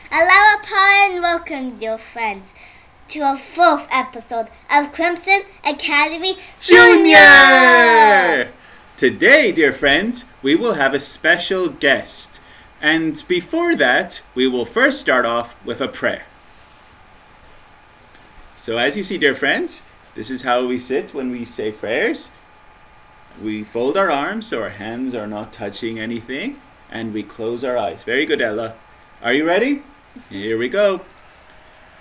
Aloha and welcome, dear friends, to our fourth episode of Crimson Academy Junior! Today, dear friends, we will have a special guest. And before that, we will first start off with a prayer. So as you see, dear friends, this is how we sit when we say prayers. We fold our arms so our hands are not touching anything, and we close our eyes. Very good, Ella. Are you ready? Here we go.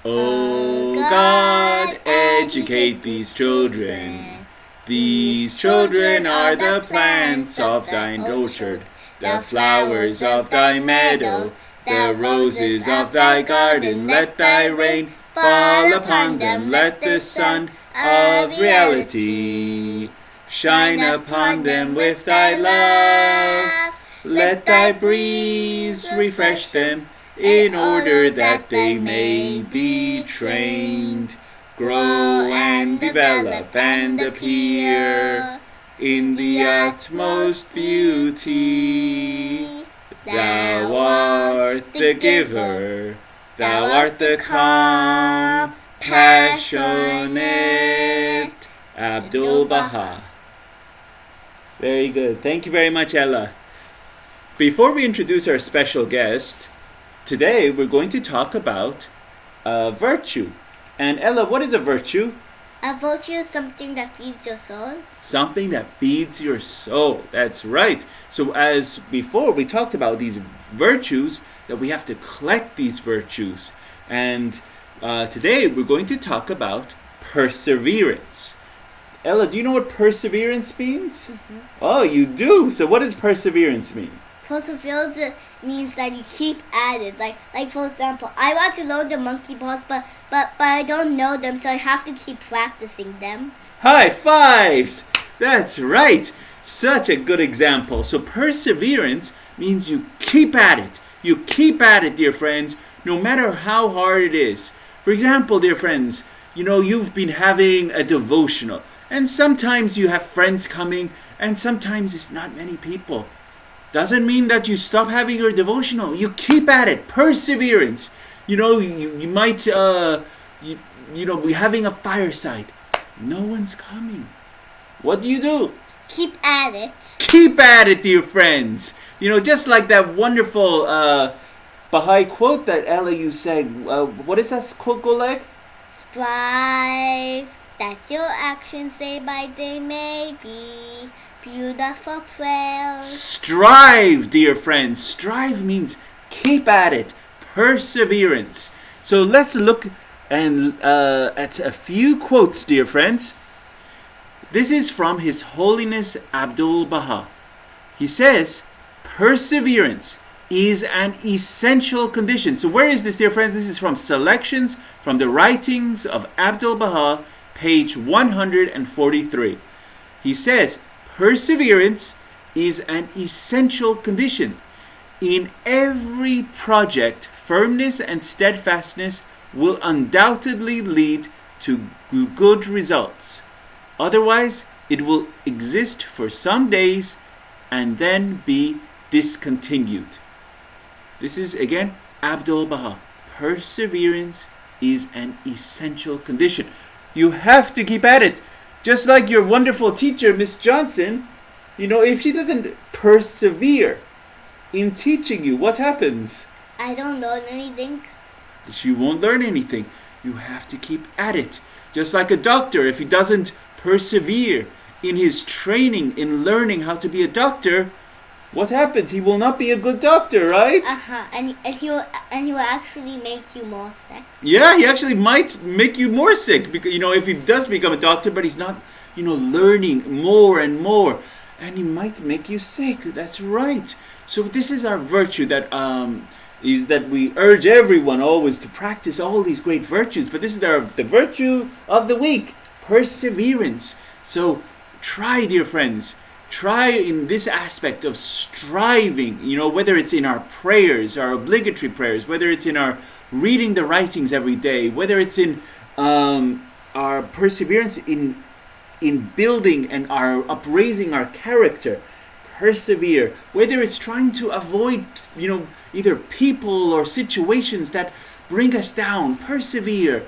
Oh God, educate these children. These children are the plants of thine orchard, the flowers of thy meadow, the roses of thy garden. Let thy rain fall upon them. Let the sun of reality shine upon them with thy love. Let thy breeze refresh them, in order that they may be trained, grow and develop and appear in the utmost beauty. Thou art the giver, thou art the calm, passionate Abdul-Baha. Very good. Thank you very much, Ella. Before we introduce our special guest, today we're going to talk about virtue. And Ella, what is a virtue? A virtue is something that feeds your soul. Something that feeds your soul. That's right. So as before, we talked about these virtues, that we have to collect these virtues. And today we're going to talk about perseverance. Ella, do you know what perseverance means? Mm-hmm. Oh, you do? So what does perseverance mean? Perseverance means that you keep at it. Like for example, I want to learn the monkey bars, but I don't know them, so I have to keep practicing them. High fives! That's right. Such a good example. So perseverance means you keep at it. You keep at it, dear friends, no matter how hard it is. For example, dear friends, you've been having a devotional, and sometimes you have friends coming, and sometimes it's not many people. Doesn't mean that you stop having your devotional. You keep at it. Perseverance. You might be having a fireside. No one's coming. What do? Keep at it. Keep at it, dear friends. Just like that wonderful Baha'i quote that Ella, you said. What is that quote go like? Strive that your actions day by day may be beautiful prayers. Strive, dear friends. Strive means keep at it. Perseverance. So let's look at a few quotes, dear friends. This is from His Holiness Abdul-Baha. He says, perseverance is an essential condition. So where is this, dear friends? This is from Selections from the Writings of Abdul-Baha, page 143. He says, perseverance is an essential condition. In every project, firmness and steadfastness will undoubtedly lead to good results. Otherwise, it will exist for some days and then be discontinued. This is again Abdul-Baha. Perseverance is an essential condition. You have to keep at it. Just like your wonderful teacher, Miss Johnson, if she doesn't persevere in teaching you, what happens? I don't learn anything. She won't learn anything. You have to keep at it. Just like a doctor, if he doesn't persevere in his training, in learning how to be a doctor, what happens? He will not be a good doctor, right? And he will actually make you more sick. Yeah, he actually might make you more sick because if he does become a doctor, but he's not learning more and more, and he might make you sick. That's right. So this is our virtue that is that we urge everyone always to practice all these great virtues. But this is the virtue of the week, perseverance. So try, dear friends. Try in this aspect of striving, whether it's in our prayers, our obligatory prayers, whether it's in our reading the writings every day, whether it's in our perseverance in building and our upraising our character. Persevere, whether it's trying to avoid, either people or situations that bring us down. Persevere,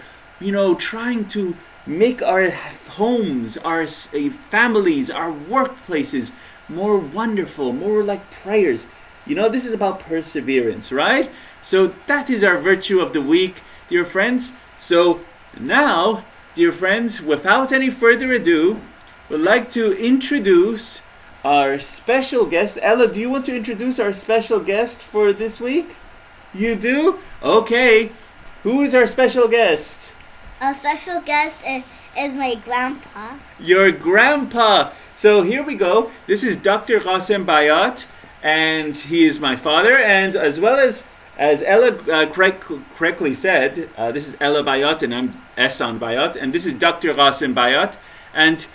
trying to make our homes, our families, our workplaces more wonderful, more like prayers. This is about perseverance, right? So that is our virtue of the week, dear friends. So now, dear friends, without any further ado, we'd like to introduce our special guest. Ella, do you want to introduce our special guest for this week? You do? Okay. Who is our special guest? Our special guest is my grandpa. Your grandpa. So here we go. This is Dr. Qasim Bayat, and he is my father, and as well as Ella correctly said, this is Ella Bayat and I'm Ehsan Bayat, and this is Dr. Qasim Bayat, and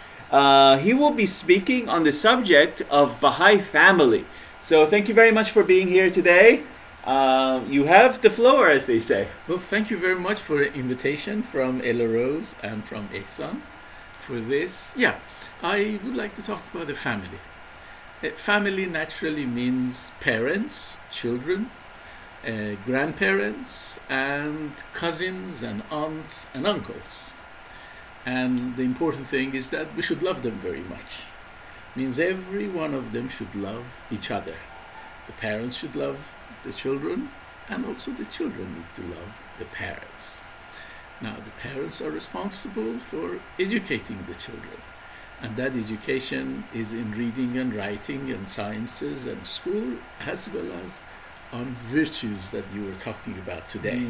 he will be speaking on the subject of Baha'i family. So thank you very much for being here today. You have the floor, as they say. Well, thank you very much for the invitation from Ella Rose and from Ehsan for this. Yeah, I would like to talk about the family. Family naturally means parents, children, grandparents, and cousins and aunts and uncles. And the important thing is that we should love them very much. Means every one of them should love each other. The parents should love the children, and also the children need to love the parents. Now, the parents are responsible for educating the children, and that education is in reading and writing and sciences and school, as well as on virtues that you were talking about today.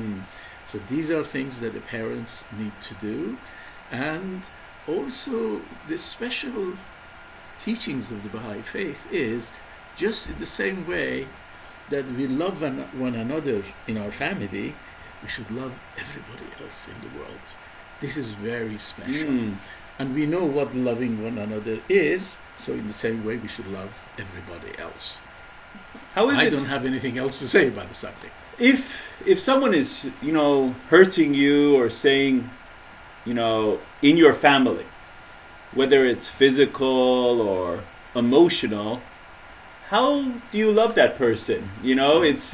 So these are things that the parents need to do, and also the special teachings of the Baha'i faith is just in the same way that we love one another in our family, we should love everybody else in the world. This is very special. And we know what loving one another is, so in the same way we should love everybody else. I don't have anything else to say about the subject. If someone is, hurting you or saying, in your family, whether it's physical or emotional, how do you love that person? It's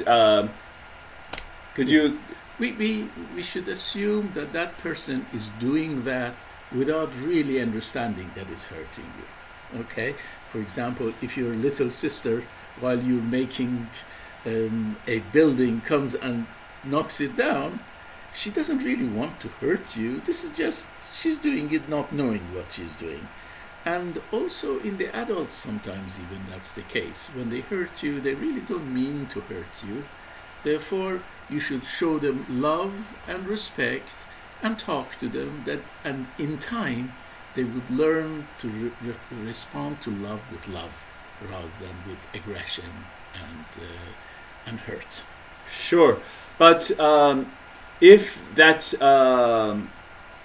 we should assume that person is doing that without really understanding that it's hurting you. Okay? For example, if your little sister, while you're making a building, comes and knocks it down, she doesn't really want to hurt you. This is just, she's doing it not knowing what she's doing. And also in the adults, sometimes even that's the case. When they hurt you, they really don't mean to hurt you. Therefore, you should show them love and respect and talk to them, and in time, they would learn to respond to love with love rather than with aggression and hurt. Sure. But if that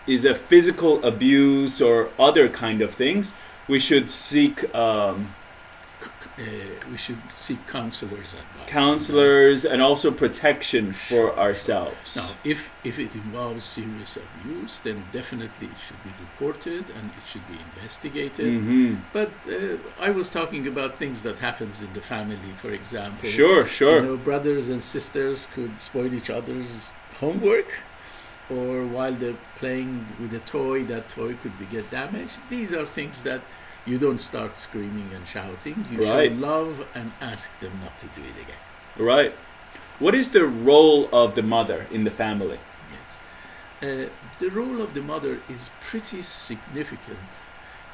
is a physical abuse or other kind of things, we should seek counselors' advice. Counselors and also protection for ourselves. Now, if it involves serious abuse, then definitely it should be reported and it should be investigated. But I was talking about things that happens in the family, for example. Sure. Brothers and sisters could spoil each other's homework, or while they're playing with a toy, that toy could get damaged. These are things that you don't start screaming and shouting. You should love and ask them not to do it again. Right. What is the role of the mother in the family? Yes. The role of the mother is pretty significant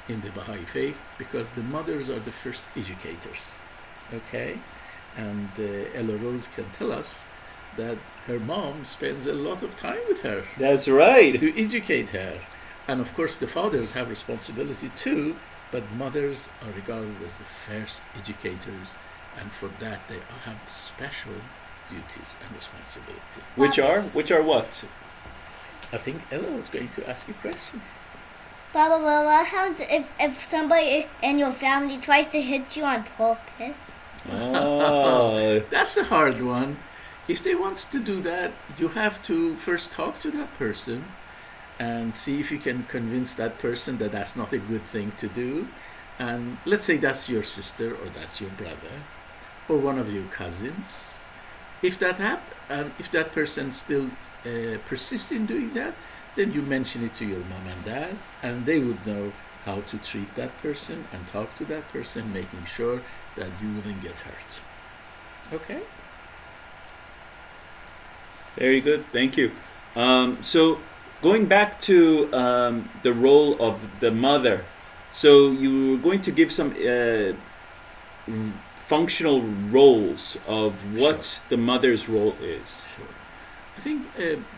in the Baha'i faith because the mothers are the first educators. Okay? And Ella Rose can tell us that her mom spends a lot of time with her. That's right. To educate her. And of course the fathers have responsibility too, but mothers are regarded as the first educators, and for that they have special duties and responsibility. Which are what? I think Ella was going to ask a question. Baba, what happens if somebody in your family tries to hit you on purpose? Oh. That's a hard one. If they want to do that, you have to first talk to that person and see if you can convince that person that that's not a good thing to do. And let's say that's your sister or that's your brother or one of your cousins. if that person still persists in doing that, then you mention it to your mom and dad, and they would know how to treat that person and talk to that person, making sure that you wouldn't get hurt. Okay? Very good. Thank you. So going back to the role of the mother. So you were going to give some functional roles of what Sure. the mother's role is. Sure. I think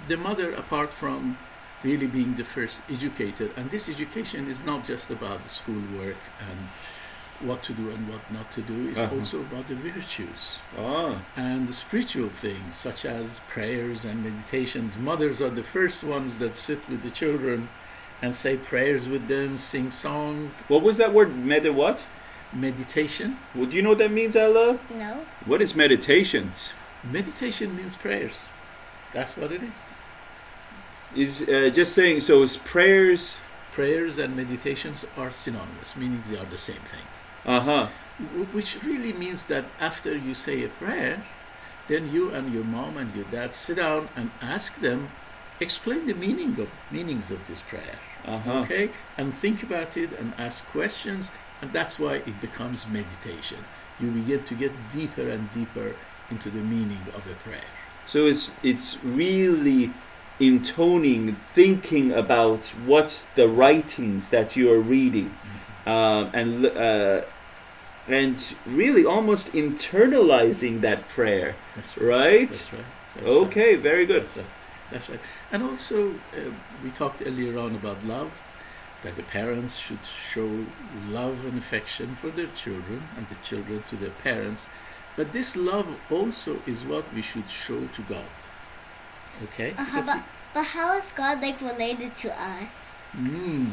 the mother, apart from really being the first educator, and this education is not just about the schoolwork and what to do and what not to do, it's also about the virtues Ah, and the spiritual things such as prayers and meditations. Mothers are the first ones that sit with the children and say prayers with them, sing song, what was that word? What? meditation. Well, do you know what that means, Allah? No. What is meditations? Meditation means prayers. That's what it is. Is just saying. So is prayers? Prayers and meditations are synonymous, meaning they are the same thing. Which really means that after you say a prayer, then you and your mom and your dad sit down and ask them, explain the meanings of this prayer. Okay, and think about it and ask questions, and that's why it becomes meditation. You begin to get deeper and deeper into the meaning of a prayer. So it's really intoning, thinking about what's the writings that you are reading, and really almost internalizing that prayer. That's right. That's right. That's Okay, right. very good. That's right. That's right. And also, we talked earlier on about love, that the parents should show love and affection for their children and the children to their parents. But this love also is what we should show to God. Okay? Because But how is God like related to us?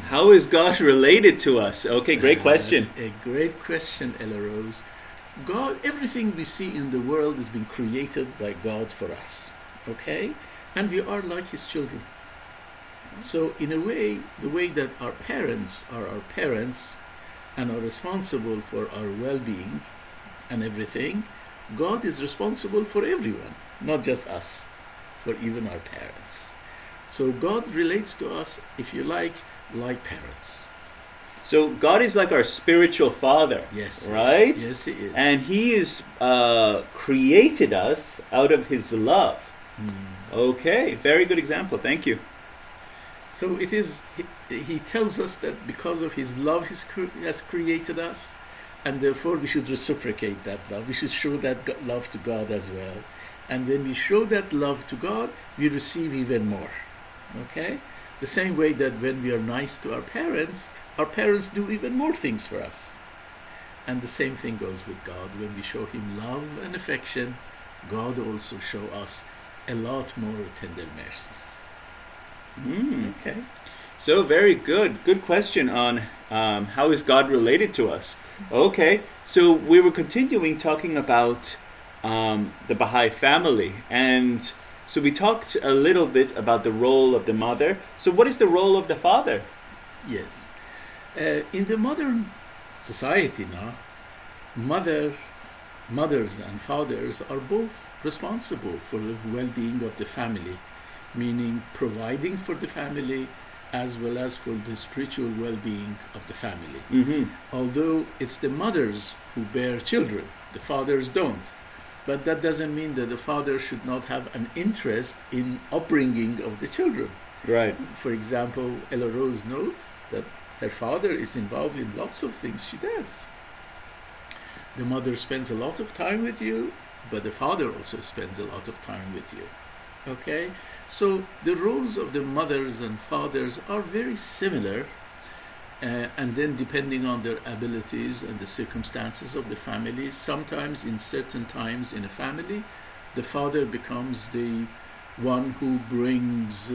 How is God related to us? Okay, great question. That's a great question, Ella Rose. God, everything we see in the world has been created by God for us. Okay? And we are like His children. So in a way, the way that our parents are our parents and are responsible for our well-being and everything, God is responsible for everyone, not just us, for even our parents. So God relates to us, if you like parents. So God is like our spiritual father. Yes. Right? Yes, He is. And He is created us out of His love. Okay, very good example. Thank you. So it is. He tells us that because of His love, He has created us, and therefore we should reciprocate that love. We should show that love to God as well. And when we show that love to God, we receive even more. Okay? The same way that when we are nice to our parents do even more things for us. And the same thing goes with God. When we show Him love and affection, God also show us a lot more tender mercies. Okay. So very good. Good question on how is God related to us. Okay, so we were continuing talking about the Baha'i family, and so we talked a little bit about the role of the mother. So what is the role of the father? Yes. In the modern society now, mothers and fathers are both responsible for the well-being of the family, meaning providing for the family as well as for the spiritual well-being of the family. Although it's the mothers who bear children, the fathers don't. But that doesn't mean that the father should not have an interest in upbringing of the children. Right. For example, Ella Rose knows that her father is involved in lots of things she does. The mother spends a lot of time with you, but the father also spends a lot of time with you. Okay? So the roles of the mothers and fathers are very similar, and then depending on their abilities and the circumstances of the family, sometimes in certain times in a family, the father becomes the one who brings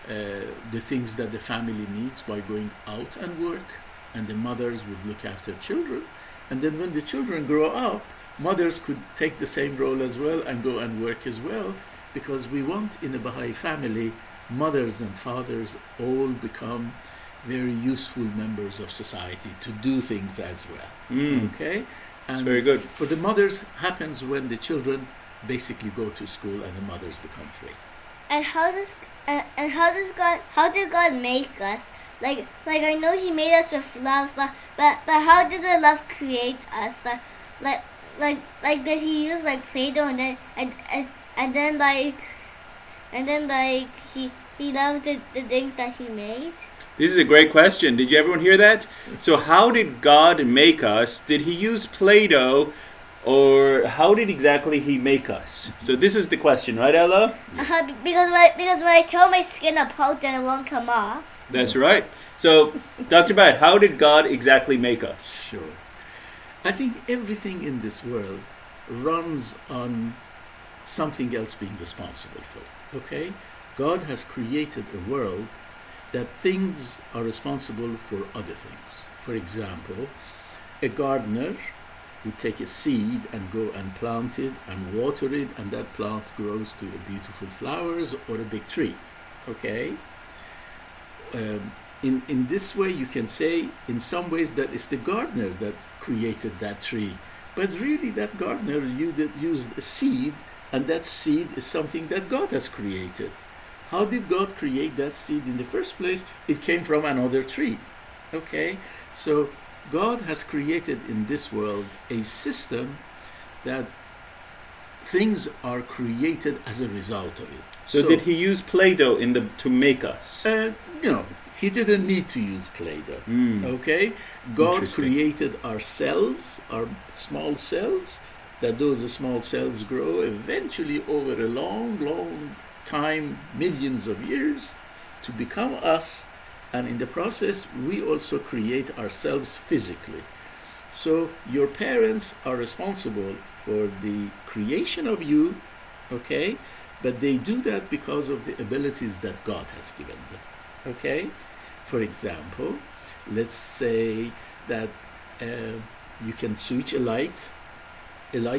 the things that the family needs by going out and work, and the mothers would look after children. And then when the children grow up, mothers could take the same role as well and go and work as well, because we want in a Baha'i family, mothers and fathers all become very useful members of society to do things as well. Okay? And very good. for the mothers happens when the children basically go to school and the mothers become free. And how did God make us? Like I know He made us with love, but how did the love create us? Like did He use like Play-Doh and then he loved the things that He made? This is a great question. Did you everyone hear that? So how did God make us? Did He use Play-Doh, or how did exactly He make us? So this is the question, right, Ella? Because when I throw my skin apart, then it won't come off. That's right. So, Dr. Bat, how did God exactly make us? Sure. I think everything in this world runs on something else being responsible for it. Okay? God has created a world that things are responsible for other things. For example, a gardener would take a seed and go and plant it and water it, and that plant grows to a beautiful flowers or a big tree. Okay? In this way, you can say, in some ways, that it's the gardener that created that tree. But really, that gardener used a seed, and that seed is something that God has created. How did God create that seed in the first place? It came from another tree. Okay? So God has created in this world a system that things are created as a result of it. So did He use Play-Doh to make us? No, He didn't need to use Play-Doh. Okay? God created our cells, our small cells, that those small cells grow eventually over a long, long time, millions of years, to become us, and in the process we also create ourselves physically. So your parents are responsible for the creation of you, okay, but they do that because of the abilities that God has given them. Okay? For example, let's say that you can switch a light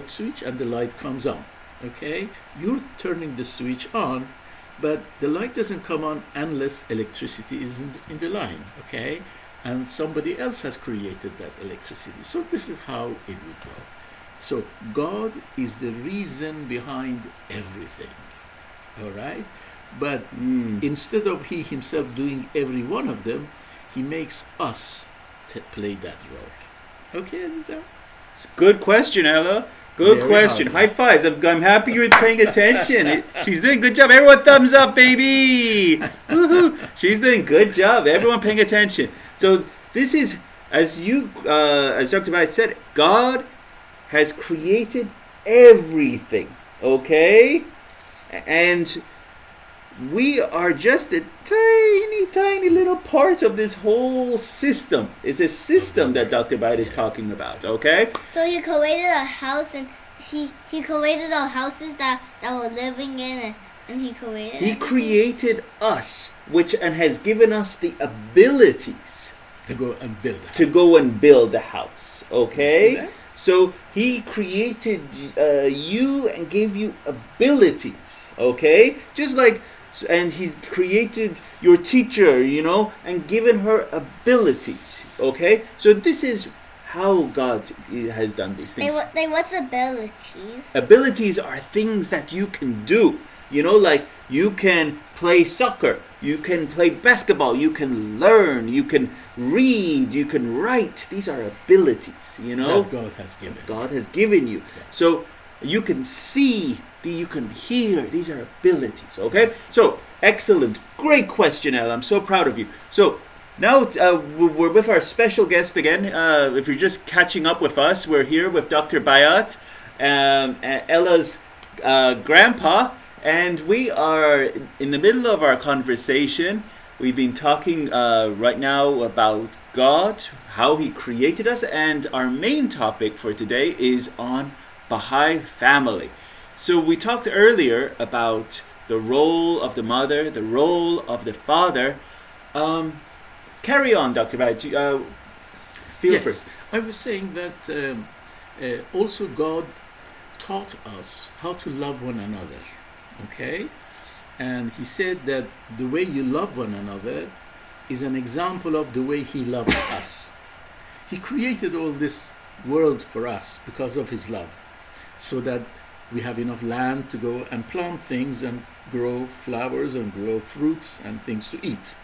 switch, and the light comes on. Okay, you're turning the switch on, but the light doesn't come on unless electricity is in the line. Okay, and somebody else has created that electricity. So this is how it would go. So God is the reason behind everything. All right, but instead of He Himself doing every one of them, He makes us play that role. Okay, Aziza? Good question, Ella. Good Very question. hard. High fives. I'm happy you're paying attention. She's doing a good job. Everyone thumbs up, baby. Woohoo. She's doing good job. Everyone paying attention. So this is, as Dr. Baha'i said, God has created everything. Okay? And we are just a tiny little part of this whole system. It's a system that Dr. Baha'i is talking about, okay? So He created a house, and he created our houses that we're living in, and He created us, and has given us the abilities to go and build a house. to go and build a house, okay? So He created you and gave you abilities, okay? Just like, and He's created your teacher, and given her abilities, okay? So this is how God has done these things. What's abilities? Abilities are things that you can do. Like you can play soccer, you can play basketball, you can learn, you can read, you can write. These are abilities, that God has given. God has given you. Yeah. So you can see, you can hear. These are abilities, okay? So, excellent. Great question, Ella. I'm so proud of you. So, now we're with our special guest again. If you're just catching up with us, we're here with Dr. Bayat, Ella's grandpa, and we are in the middle of our conversation. We've been talking right now about God, how He created us, and our main topic for today is on Baha'i family. So we talked earlier about the role of the mother, the role of the father. Carry on, Dr. Baha'i. Feel free. I was saying that also God taught us how to love one another. Okay? And He said that the way you love one another is an example of the way He loved us. He created all this world for us because of His love, so that we have enough land to go and plant things and grow flowers and grow fruits and things to eat.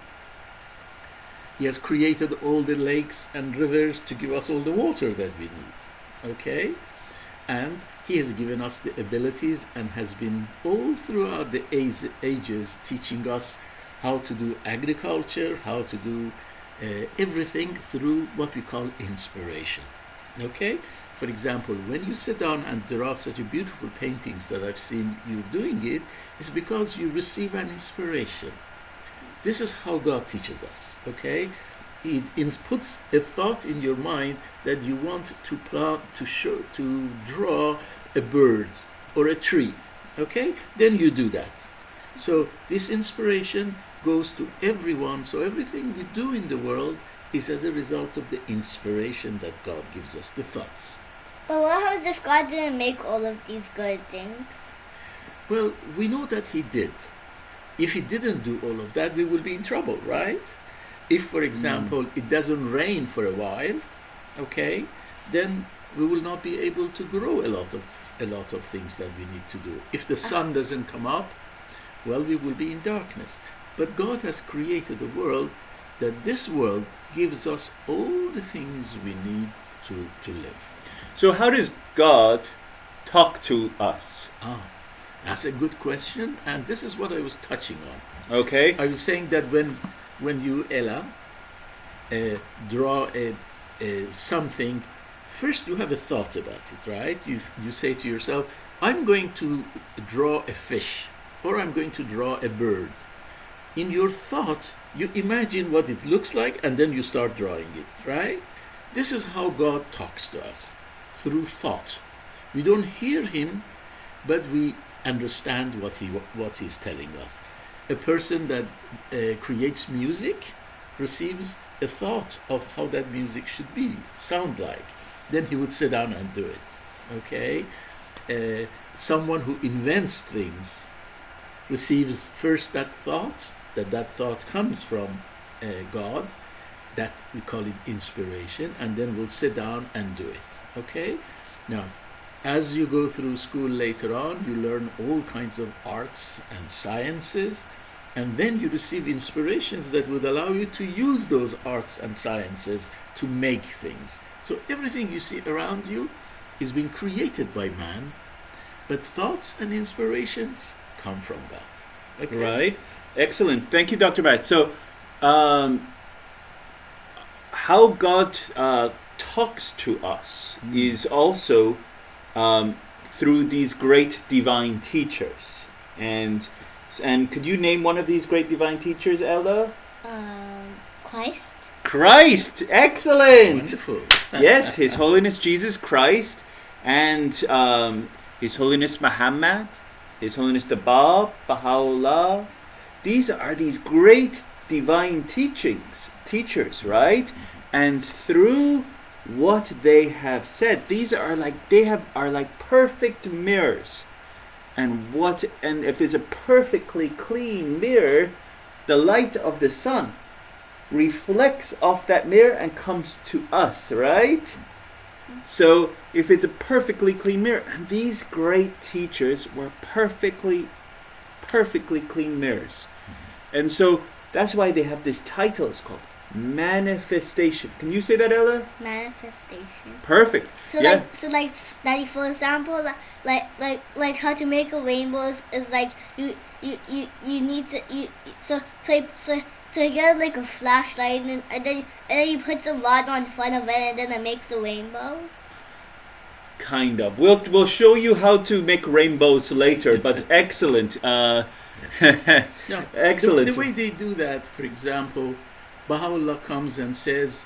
He has created all the lakes and rivers to give us all the water that we need. Okay? And he has given us the abilities and has been all throughout the ages teaching us how to do agriculture, how to do everything through what we call inspiration. Okay? For example, when you sit down and draw such a beautiful paintings that I've seen you doing it, it's because you receive an inspiration. This is how God teaches us, okay? He puts a thought in your mind that you want to plant, to draw a bird or a tree, okay? Then you do that. So this inspiration goes to everyone. So everything we do in the world is as a result of the inspiration that God gives us, the thoughts. But what happens if God didn't make all of these good things? Well, we know that he did. If he didn't do all of that, we will be in trouble, right? If, for example, it doesn't rain for a while, okay, then we will not be able to grow a lot of things that we need to do. If the sun doesn't come up, well, we will be in darkness. But God has created a world that this world gives us all the things we need to live. So how does God talk to us? That's a good question, and this is what I was touching on. Okay. I was saying that when you, Ella, draw something, first you have a thought about it, right? You say to yourself, I'm going to draw a fish, or I'm going to draw a bird. In your thought, you imagine what it looks like, and then you start drawing it, right? This is how God talks to us, through thought. We don't hear him, but we understand what he's telling us. A person that creates music receives a thought of how that music should be, sound like. Then he would sit down and do it. Okay? Someone who invents things receives first that thought comes from God, that we call it inspiration, and then we'll sit down and do it. Okay? Now, as you go through school later on, you learn all kinds of arts and sciences, and then you receive inspirations that would allow you to use those arts and sciences to make things. So everything you see around you is being created by man, but thoughts and inspirations come from God. Okay? Right. Excellent. Thank you, Dr. Bat. So, how God talks to us is also through these great divine teachers. And could you name one of these great divine teachers, Ella? Christ. Christ! Excellent! Wonderful. Yes, His Holiness Jesus Christ, and His Holiness Muhammad, His Holiness the Bab, Baha'u'llah. These are these great divine teachers, right? And through what they have said, are like perfect mirrors. And if it's a perfectly clean mirror, the light of the sun reflects off that mirror and comes to us, right? So if it's a perfectly clean mirror, and these great teachers were perfectly clean mirrors. And so that's why they have this title. It's called manifestation. Can you say that, Ella? Manifestation. Perfect. So yeah. like Daddy, for example, like how to make a rainbow is like you need to so you get like a flashlight and then you put some water on front of it and then it makes a rainbow. Kind of. We'll show you how to make rainbows later. But excellent. Excellent. The way they do that, for example, Baha'u'llah comes and says,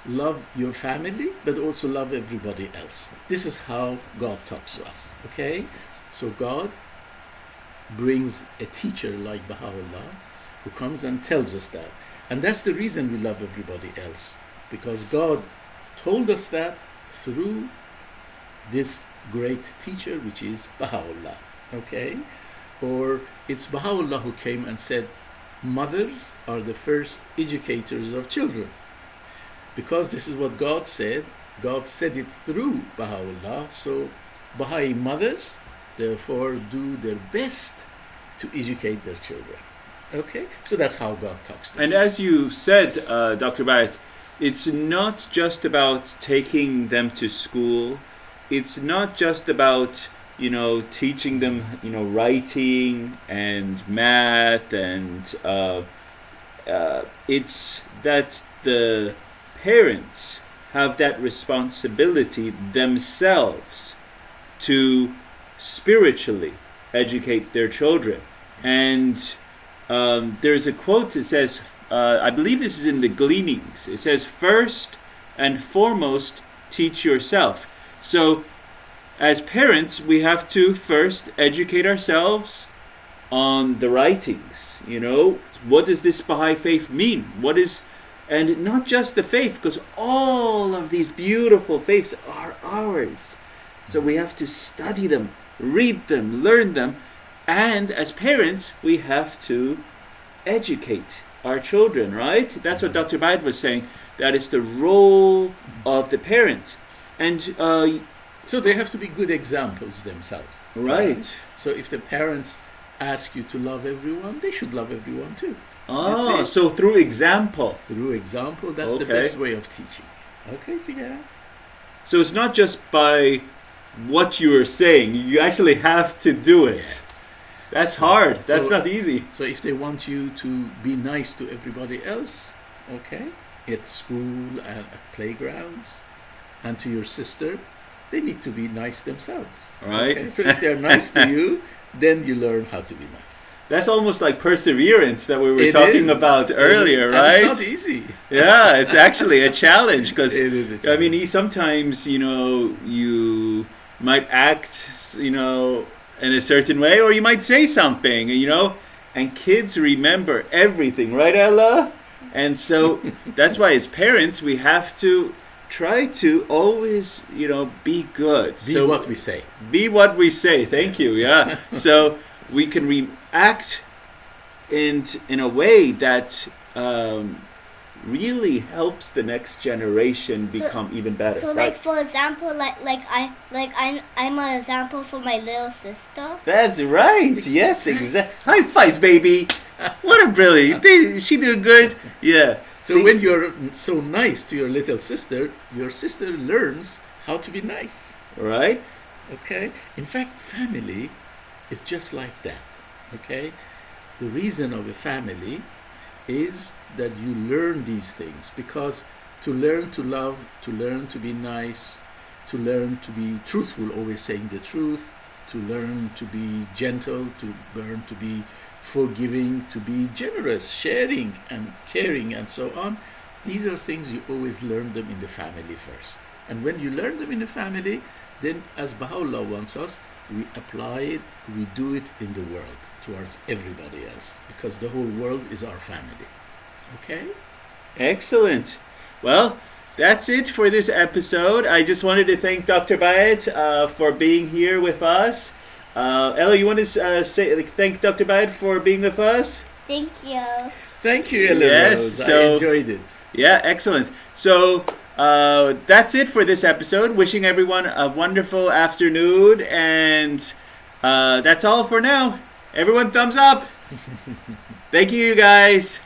love your family, but also love everybody else. This is how God talks to us, okay? So God brings a teacher like Baha'u'llah who comes and tells us that. And that's the reason we love everybody else, because God told us that through this great teacher, which is Baha'u'llah, okay? Or it's Baha'u'llah who came and said, mothers are the first educators of children. Because this is what God said it through Baha'u'llah. So Baha'i mothers therefore do their best to educate their children. Okay? So that's how God talks to us. And as you said, Dr. Bayat, it's not just about taking them to school. It's not just about, teaching them, writing and math, and it's that the parents have that responsibility themselves to spiritually educate their children. And there's a quote that says, I believe this is in the Gleanings. It says, "First and foremost, teach yourself." So, as parents, we have to first educate ourselves on the writings. What does this Baha'i faith mean? And not just the faith, because all of these beautiful faiths are ours. So we have to study them, read them, learn them, and as parents, we have to educate our children, right? That's what Dr. Bayat was saying. That is the role of the parents. And so they have to be good examples themselves. right. So if the parents ask you to love everyone, they should love everyone too. Ah, so through example. Through example, that's the Okay. best way of teaching. Okay, together. So it's not just by what you are saying. You actually have to do it. Yes. That's So- hard. That's so- not easy. So if they want you to be nice to everybody else, okay, at school and at playgrounds, and to your sister, they need to be nice themselves. Right. Okay? So if they're nice to you, then you learn how to be nice. That's almost like perseverance that we were It talking is. about earlier, And right? it's not easy. Yeah, it's actually a challenge because It is a I mean, challenge. sometimes you might act in a certain way, or you might say something, and kids remember everything, right, Ella? And so that's why as parents we have to try to always be good. Be So what we say. be what we say. Thank you. Yeah. So we can react in a way that really helps the next generation become even better. So, like for example, I'm an example for my little sister. That's right. Yes, exactly. High fives, baby. What a brilliant. She did good. Yeah. So See? when you're so nice to your little sister, your sister learns how to be nice. Right. Okay? In fact, family is just like that. Okay? The reason of a family is that you learn these things, because to learn to love, to learn to be nice, to learn to be truthful, always saying the truth, to learn to be gentle, to learn to be forgiving, to be generous, sharing and caring and so on. These are things you always learn them in the family first. And when you learn them in the family, then as Baha'u'llah wants us, we apply it, we do it in the world towards everybody else, because the whole world is our family. Okay? Excellent. Well, that's it for this episode. I just wanted to thank Dr. Bayat for being here with us. Ella, you want to thank Dr. Bayat for being with us? Thank you. Thank you, Ella Yes, Rose. I so- enjoyed it. Yeah, excellent. So that's it for this episode. Wishing everyone a wonderful afternoon, and that's all for now. Everyone, thumbs up. Thank you, guys.